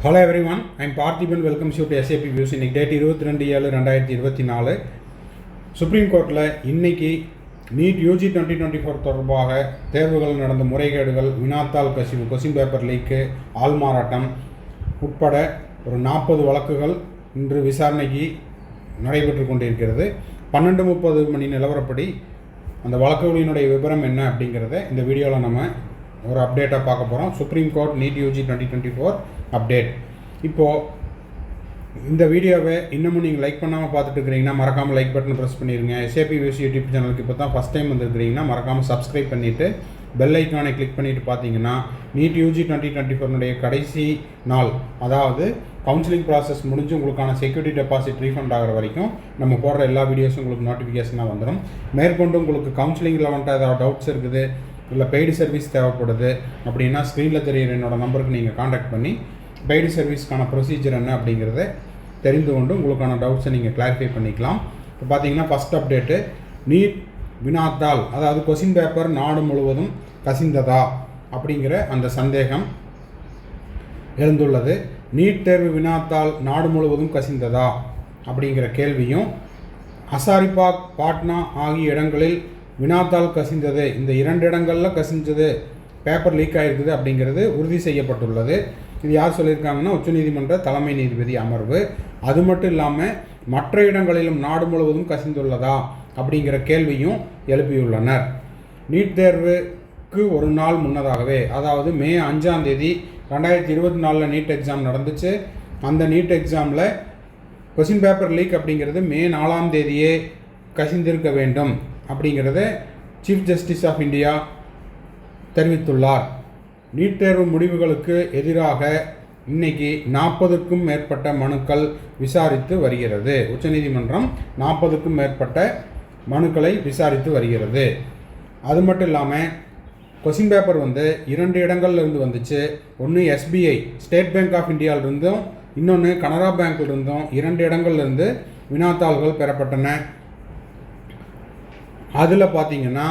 Hello everyone, I am Parthiban. Welcomes you to SAP Views. In date 22/7/2024 supreme கோர்ட்டில் இன்னைக்கு NEET UG 2024 தொடர்பாக தேர்வுகள் நடந்த முறைகேடுகள், வினாத்தாள் கசிவு, கொஸ்டின் பேப்பர் லீக்கு, ஆள்மாறாட்டம் உட்பட ஒரு 40 வழக்குகள் இன்று விசாரணைக்கு நடைபெற்று கொண்டிருக்கிறது. 12:30 மணி நிலவரப்படி அந்த வழக்குகளினுடைய விவரம் என்ன அப்படிங்கிறத இந்த வீடியோவில் நம்ம ஒரு அப்டேட்டாக பார்க்க போகிறோம். Supreme court NEET UG 2024 update. இப்போது இந்த வீடியோவை இன்னமும் நீங்கள் லைக் பண்ணாமல் பார்த்துட்டு இருக்கிறீங்கன்னா மறக்காமல் லைக் பட்டன் ப்ரெஸ் பண்ணிடுங்க. SAP Views யூடியூப் சேனலுக்கு இப்போ தான் ஃபஸ்ட் டைம் வந்துருக்கிறீங்கன்னா மறக்காமல் சப்ஸ்கிரைப் பண்ணிவிட்டு பெல் ஐக்கானை கிளிக் பண்ணிவிட்டு பார்த்தீங்கன்னா நீட் யூஜி 2024 கடைசி நாள், அதாவது கவுன்சிலிங் ப்ராசஸ் முடிஞ்சு உங்களுக்கான செக்யூரிட்டி டெபாசிட் ரீஃபண்ட் ஆகிற வரைக்கும் நம்ம போடுற எல்லா வீடியோஸும் உங்களுக்கு நோட்டிஃபிகேஷனாக வந்துடும். மேற்கொண்டு உங்களுக்கு கவுன்சிலிங்கில் வந்துட்டு ஏதாவது டவுட்ஸ் இருக்குது, இல்லை பெய்டு சர்வீஸ் தேவைப்படுது அப்படின்னா ஸ்க்ரீனில் தெரியிற என்னோடய நம்பருக்கு நீங்கள் காண்டாக்ட் பண்ணி பெய்டு சர்வீஸ்க்கான ப்ரொசீஜர் என்ன அப்படிங்கிறத தெரிந்து கொண்டு உங்களுக்கான டவுட்ஸை நீங்கள் கிளாரிஃபை பண்ணிக்கலாம். இப்போ பார்த்தீங்கன்னா ஃபஸ்ட் அப்டேட்டு, நீட் வினாத்தாள், அதாவது கொஸ்டின் பேப்பர் நாடு முழுவதும் கசிந்ததா அப்படிங்கிற அந்த சந்தேகம் எழுந்துள்ளது. நீட் தேர்வு வினாத்தாள் நாடு முழுவதும் கசிந்ததா அப்படிங்கிற கேள்வியும், ஹசாரிபாக், பாட்னா ஆகிய இடங்களில் வினாத்தாள் கசிந்தது, இந்த 2 இடங்களில் கசிஞ்சது, பேப்பர் லீக் ஆகிருக்குது அப்படிங்கிறது உறுதி செய்யப்பட்டுள்ளது. இது யார் சொல்லியிருக்காங்கன்னா உச்சநீதிமன்ற தலைமை நீதிபதி அமர்வு. அது மட்டும் இல்லாமல் மற்ற இடங்களிலும் நாடு முழுவதும் கசிந்துள்ளதா அப்படிங்கிற கேள்வியும் எழுப்பியுள்ளனர். நீட் தேர்வுக்கு ஒரு நாள் முன்னதாகவே, அதாவது மே 5ஆம் தேதி 2024 நீட் எக்ஸாம் நடந்துச்சு. அந்த நீட் எக்ஸாமில் கொஸ்டின் பேப்பர் லீக் அப்படிங்கிறது மே 4ஆம் தேதியே கசிந்திருக்க வேண்டும் அப்படிங்கிறத சீஃப் ஜஸ்டிஸ் ஆஃப் இந்தியா தெரிவித்துள்ளார். நீட் தேர்வு முடிவுகளுக்கு எதிராக இன்னைக்கு 40க்கும் மேற்பட்ட மனுக்கள் விசாரித்து வருகிறது. உச்சநீதிமன்றம் 40க்கும் மேற்பட்ட மனுக்களை விசாரித்து வருகிறது. அது மட்டும் இல்லாமல் கொஸ்டின் பேப்பர் 2 இடங்கள்லேருந்து வந்துச்சு. ஒன்று SBI, ஸ்டேட் பேங்க் ஆஃப் இந்தியாவிலிருந்தும், இன்னொன்று கனரா பேங்க்லேருந்தும் 2 இடங்கள்லேருந்து வினாத்தாள்கள் பெறப்பட்டன. அதில் பார்த்திங்கன்னா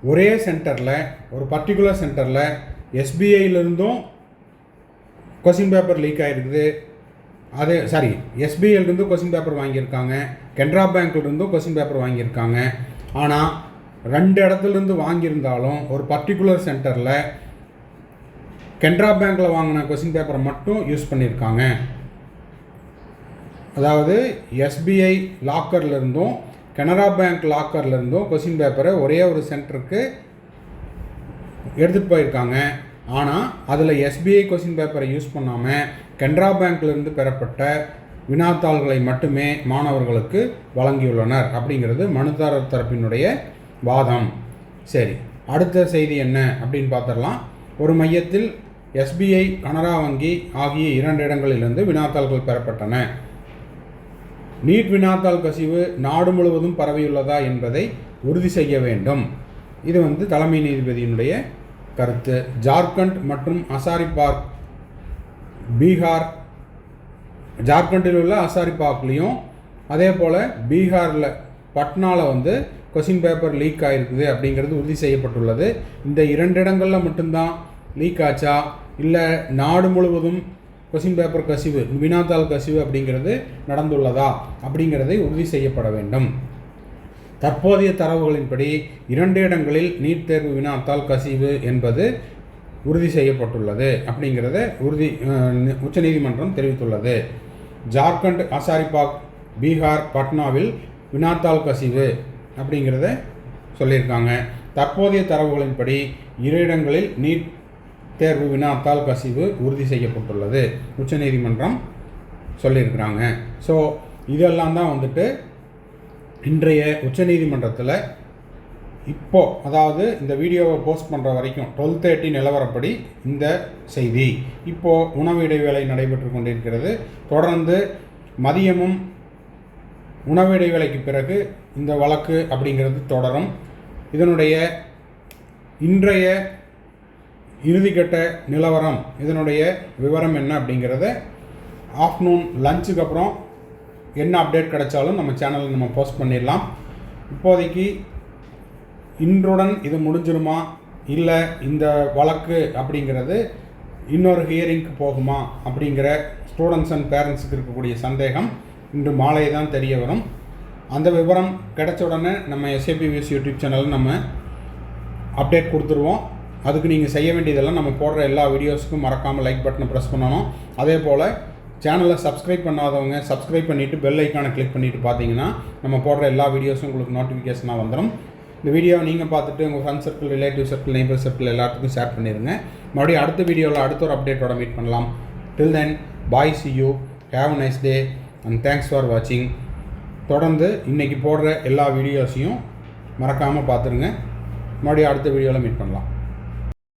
ஒரே சென்டரில், ஒரு பர்டிகுலர் சென்டரில் SBIயிலிருந்தும் கொஸ்டின் பேப்பர் லீக் ஆகிருக்குது. SBIயிலிருந்து கொஸ்டின் பேப்பர் வாங்கியிருக்காங்க, கனரா பேங்க்லேருந்தும் கொஸ்டின் பேப்பர் வாங்கியிருக்காங்க. ஆனால் 2 இடத்துலேருந்து வாங்கியிருந்தாலும் ஒரு பர்டிகுலர் சென்டரில் கனரா பேங்க்கில் வாங்கின கொஸ்டின் பேப்பரை மட்டும் யூஸ் பண்ணியிருக்காங்க. அதாவது SBI லாக்கர்லேருந்தும் கனரா பேங்க் லாக்கர்லேருந்தும் கொஸ்டின் பேப்பரை ஒரே ஒரு சென்டருக்கு எடுத்துகிட்டு போயிருக்காங்க. ஆனால் அதில் SBI கொஸ்டின் பேப்பரை யூஸ் பண்ணாமல் கனரா பேங்க்லேருந்து பெறப்பட்ட வினாத்தாள்களை மட்டுமே மாணவர்களுக்கு வழங்கியுள்ளனர் அப்படிங்கிறது மனுதாரர் தரப்பினுடைய வாதம். சரி, அடுத்த செய்தி என்ன அப்படின்னு பார்த்துடலாம். ஒரு மையத்தில் SBI, கனரா வங்கி ஆகிய 2 இடங்களிலிருந்து வினாத்தாள்கள் பெறப்பட்டன. நீட் வினாத்தாள் கசிவு நாடு முழுவதும் பரவியுள்ளதா என்பதை உறுதி செய்ய வேண்டும். இது தலைமை நீதிபதியினுடைய கருத்து. ஜார்க்கண்ட் மற்றும் ஹசாரிபாக், பீகார், ஜார்க்கண்டில் உள்ள ஹசாரிபாக்லேயும் அதே போல் பீகாரில் பட்னாவில் கொஸ்டின் பேப்பர் லீக் ஆகிருக்குது அப்படிங்கிறது உறுதி செய்யப்பட்டுள்ளது. இந்த 2 இடங்களில் மட்டும்தான் லீக் ஆச்சா, இல்லை நாடு முழுவதும் கொஸ்டின் பேப்பர் கசிவு, வினாத்தாள் கசிவு அப்படிங்கிறது நடந்துள்ளதா அப்படிங்கிறதை உறுதி செய்யப்பட வேண்டும். தற்போதைய தரவுகளின்படி 2 இடங்களில் நீட் தேர்வு வினாத்தாள் கசிவு என்பது உறுதி செய்யப்பட்டுள்ளது அப்படிங்கிறத உச்சநீதிமன்றம் தெரிவித்துள்ளது. ஜார்க்கண்ட், ஹசாரிபாக், பீகார், பட்னாவில் வினாத்தாள் கசிவு அப்படிங்கிறத சொல்லியிருக்காங்க. தற்போதைய தரவுகளின்படி 2 இடங்களில் நீட் தேர்வு வினாத்தாள் கசிவு உறுதி செய்யப்பட்டுள்ளது உச்சநீதிமன்றம் சொல்லியிருக்கிறாங்க. ஸோ இதெல்லாம் தான் இன்றைய உச்சநீதிமன்றத்தில் இப்போது, அதாவது இந்த வீடியோவை போஸ்ட் பண்ணுற வரைக்கும் 12:30 நிலவரப்படி இந்த செய்தி. இப்போது உணவு இடைவேளை நடைபெற்று கொண்டிருக்கிறது. தொடர்ந்து மதியமும் உணவு இடைவேளைக்கு பிறகு இந்த வழக்கு அப்படிங்கிறது தொடரும். இதனுடைய இன்றைய இறுதிக்கட்ட நிலவரம், இதனுடைய விவரம் என்ன அப்படிங்கிறத ஆஃப்டர்நூன் லஞ்சுக்கு அப்புறம் என்ன அப்டேட் கிடைச்சாலும் நம்ம சேனலில் நம்ம போஸ்ட் பண்ணிடலாம். இப்போதைக்கு இன்றுடன் இது முடிஞ்சிருமா, இல்லை இந்த வழக்கு அப்படிங்கிறது இன்னொரு ஹியரிங்க்கு போகுமா அப்படிங்கிற ஸ்டூடெண்ட்ஸ் அண்ட் பேரண்ட்ஸுக்கு இருக்கக்கூடிய சந்தேகம் இன்று மாலை தான் தெரிய வரும். அந்த விவரம் கிடைச்ச உடனே நம்ம எஸ்ஏபிவிஎஸ் யூடியூப் சேனலில் நம்ம அப்டேட் கொடுத்துருவோம். அதுக்கு நீங்கள் செய்ய வேண்டியதெல்லாம் நம்ம போடுற எல்லா வீடியோஸுக்கும் மறக்காமல் லைக் பட்டனை ப்ரெஸ் பண்ணணும். அதே போல் சேனலை சப்ஸ்கிரைப் பண்ணாதவங்க சப்ஸ்கிரைப் பண்ணிவிட்டு பெல் ஐக்கானை கிளிக் பண்ணிவிட்டு பார்த்தீங்கன்னா நம்ம போடுற எல்லா வீடியோஸும் உங்களுக்கு நோட்டிஃபிகேஷனாக வந்துடும். இந்த வீடியோவை நீங்கள் பார்த்துட்டு உங்கள் friends circle, relative circle, neighbour circle எல்லாத்துக்கும் ஷேர் பண்ணிடுங்க. மறுபடியும் அடுத்த வீடியோவில் அடுத்த ஒரு அப்டேட்டோட மீட் பண்ணலாம். டில் தென் பாய், see you, have a nice day and thanks for watching. தொடர்ந்து இன்றைக்கி போடுற எல்லா வீடியோஸையும் மறக்காமல் பார்த்துருங்க. மறுபடியும் அடுத்த வீடியோவில் மீட் பண்ணலாம்.